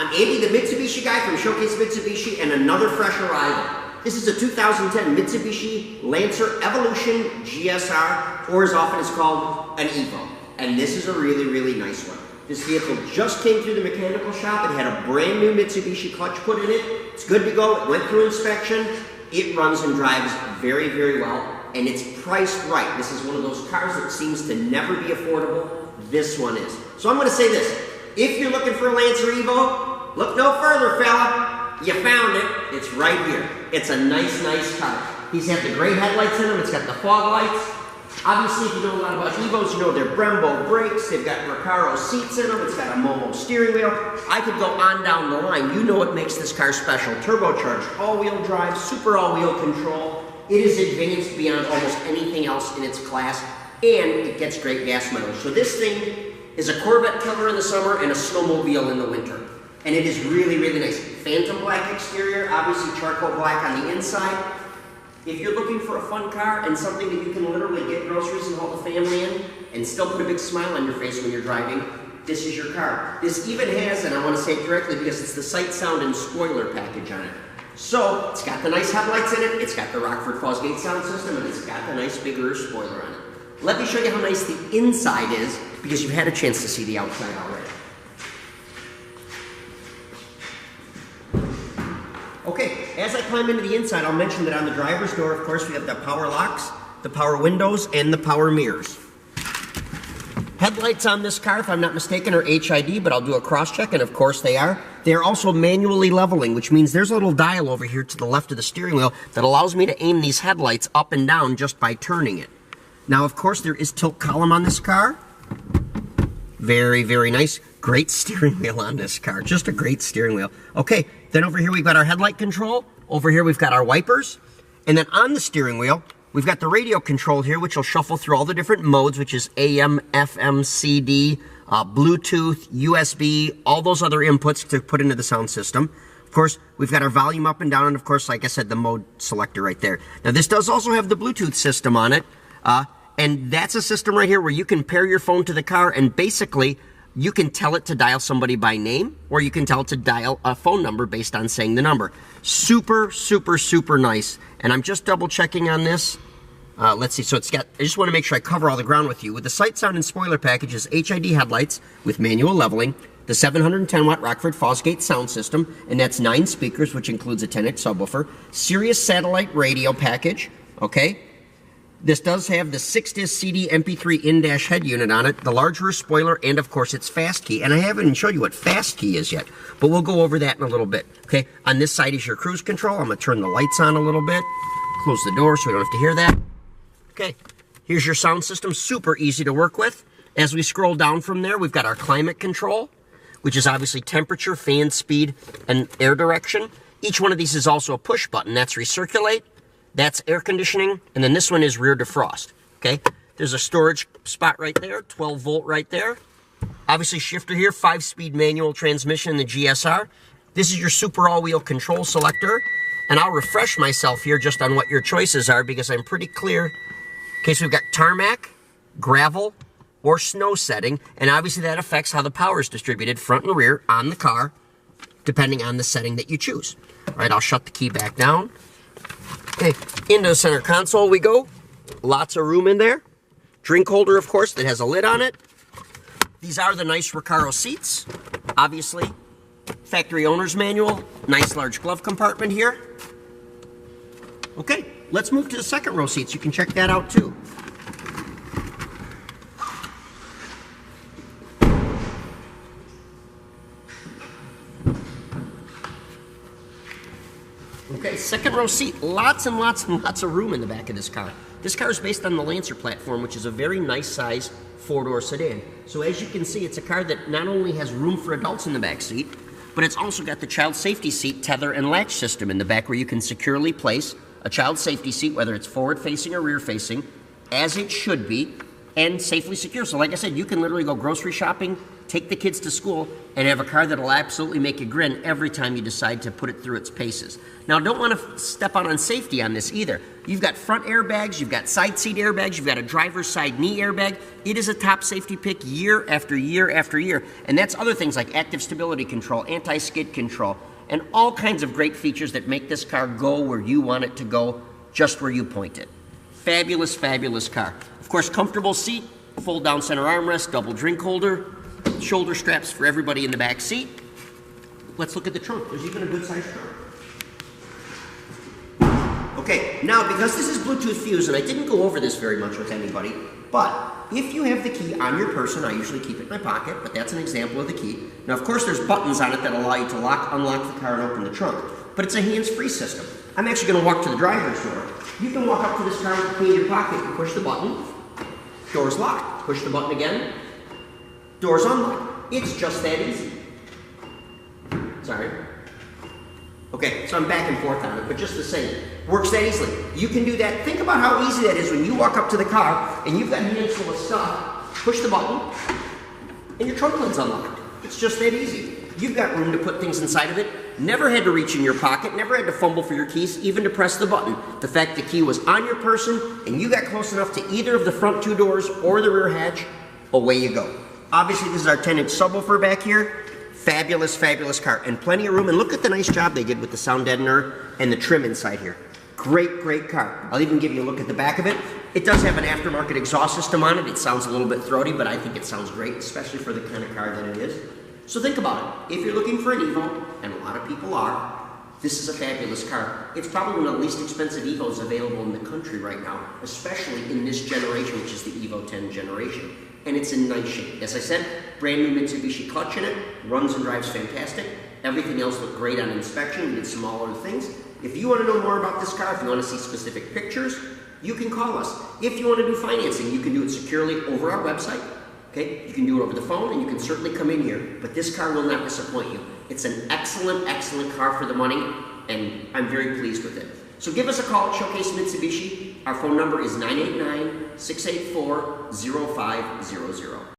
I'm Andy, the Mitsubishi guy from Showcase Mitsubishi, and another fresh arrival. This is a 2010 Mitsubishi Lancer Evolution GSR, or as often as called, an EVO. And this is a really, really nice one. This vehicle just came through the mechanical shop. It had a brand new Mitsubishi clutch put in it. It's good to go. It went through inspection. It runs and drives very, very well, and it's priced right. This is one of those cars that seems to never be affordable. This one is. So I'm going to say this. If you're looking for a Lancer EVO, look no further, fella. You found it. It's right here. It's a nice, nice car. These have the gray headlights in them. It's got the fog lights. Obviously, if you know a lot about EVOs, you know they're Brembo brakes. They've got Recaro seats in them. It's got a Momo steering wheel. I could go on down the line. You know what makes this car special. Turbocharged all-wheel drive, super all-wheel control. It is advanced beyond almost anything else in its class, and it gets great gas mileage. So this thing is a Corvette killer in the summer and a snowmobile in the winter. And it is really, really nice. Phantom black exterior, obviously charcoal black on the inside. If you're looking for a fun car and something that you can literally get groceries and haul the family in and still put a big smile on your face when you're driving, this is your car. This even has, and I want to say it correctly because it's the sight, sound, and spoiler package on it. So, it's got the nice headlights in it, it's got the Rockford Fosgate sound system, and it's got the nice big rear spoiler on it. Let me show you how nice the inside is, because you've had a chance to see the outside already. Okay, as I climb into the inside, I'll mention that on the driver's door, of course, we have the power locks, the power windows, and the power mirrors. Headlights on this car, if I'm not mistaken, are HID, but I'll do a cross-check, and of course they are. They are also manually leveling, which means there's a little dial over here to the left of the steering wheel that allows me to aim these headlights up and down just by turning it. Now, of course, there is tilt column on this car. Very, very nice. Great steering wheel on this car. Just a great steering wheel. Okay, then over here we've got our headlight control. Over here we've got our wipers. And then on the steering wheel, we've got the radio control here, which will shuffle through all the different modes, which is AM, FM, CD, Bluetooth, USB, all those other inputs to put into the sound system. Of course, we've got our volume up and down, and of course, like I said, the mode selector right there. Now, this does also have the Bluetooth system on it. And that's a system right here where you can pair your phone to the car, and basically you can tell it to dial somebody by name, or you can tell it to dial a phone number based on saying the number. Super, super, super nice. And I'm just double checking on this. Let's see, so it's got, I just want to make sure I cover all the ground with you. With the sight, sound, and spoiler package is HID headlights with manual leveling, the 710 watt Rockford Fosgate sound system, and that's 9 speakers, which includes a 10-inch subwoofer, Sirius satellite radio package, okay? This does have the 6-disc CD MP3 in-dash head unit on it, the large rear spoiler, and of course its fast key. And I haven't even showed you what fast key is yet, but we'll go over that in a little bit. Okay, on this side is your cruise control. I'm going to turn the lights on a little bit, close the door so we don't have to hear that. Okay, here's your sound system, super easy to work with. As we scroll down from there, we've got our climate control, which is obviously temperature, fan speed, and air direction. Each one of these is also a push button. That's recirculate. That's air conditioning, and then this one is rear defrost, okay? There's a storage spot right there, 12 volt right there. Obviously shifter here, 5-speed manual transmission in the GSR. This is your super all-wheel control selector, and I'll refresh myself here just on what your choices are because I'm pretty clear. Okay, so we've got tarmac, gravel, or snow setting, and obviously that affects how the power is distributed front and rear on the car, depending on the setting that you choose. All right, I'll shut the key back down. Okay, into the center console we go. Lots of room in there. Drink holder, of course, that has a lid on it. These are the nice Recaro seats. Obviously, factory owner's manual. Nice large glove compartment here. Okay, let's move to the second row seats. You can check that out too. Okay, second row seat, lots and lots and lots of room in the back of this car. This car is based on the Lancer platform, which is a very nice size 4-door sedan. So as you can see, it's a car that not only has room for adults in the back seat, but it's also got the child safety seat tether and latch system in the back where you can securely place a child safety seat, whether it's forward facing or rear facing, as it should be, and safely secure. So like I said, you can literally go grocery shopping, take the kids to school, and have a car that'll absolutely make you grin every time you decide to put it through its paces. Now, don't want to step out on safety on this either. You've got front airbags, you've got side seat airbags, you've got a driver's side knee airbag. It is a top safety pick year after year after year. And that's other things like active stability control, anti-skid control, and all kinds of great features that make this car go where you want it to go, just where you point it. Fabulous, fabulous car. Of course, comfortable seat, fold down center armrest, double drink holder, shoulder straps for everybody in the back seat. Let's look at the trunk. There's even a good sized trunk. Okay, now because this is Bluetooth fused, and I didn't go over this very much with anybody, but if you have the key on your person, I usually keep it in my pocket, but that's an example of the key. Now, of course, there's buttons on it that allow you to lock, unlock the car, and open the trunk, but it's a hands-free system. I'm actually going to walk to the driver's door. You can walk up to this car with the key in your pocket and push the button. Door's locked. Push the button again. Door's unlocked. It's just that easy. Sorry. Okay, so I'm back and forth on it, but just the same. Works that easily. You can do that. Think about how easy that is when you walk up to the car and you've got hands full of stuff. Push the button, and your trunk lid's unlocked. It's just that easy. You've got room to put things inside of it. Never had to reach in your pocket, never had to fumble for your keys, even to press the button. The fact the key was on your person and you got close enough to either of the front two doors or the rear hatch, away you go. Obviously, this is our 10-inch subwoofer back here. Fabulous, fabulous car, and plenty of room. And look at the nice job they did with the sound deadener and the trim inside here. Great, great car. I'll even give you a look at the back of it. It does have an aftermarket exhaust system on it. It sounds a little bit throaty, but I think it sounds great, especially for the kind of car that it is. So think about it. If you're looking for an Evo, and a lot of people are, this is a fabulous car. It's probably one of the least expensive Evos available in the country right now, especially in this generation, which is the Evo 10 generation. And it's in nice shape. As I said, brand new Mitsubishi clutch in it, runs and drives fantastic. Everything else looked great on inspection. We did some all other things. If you want to know more about this car, if you want to see specific pictures, you can call us. If you want to do financing, you can do it securely over our website. Okay, you can do it over the phone, and you can certainly come in here, but this car will not disappoint you. It's an excellent, excellent car for the money, and I'm very pleased with it. So give us a call at Showcase Mitsubishi. Our phone number is 989-684-0500.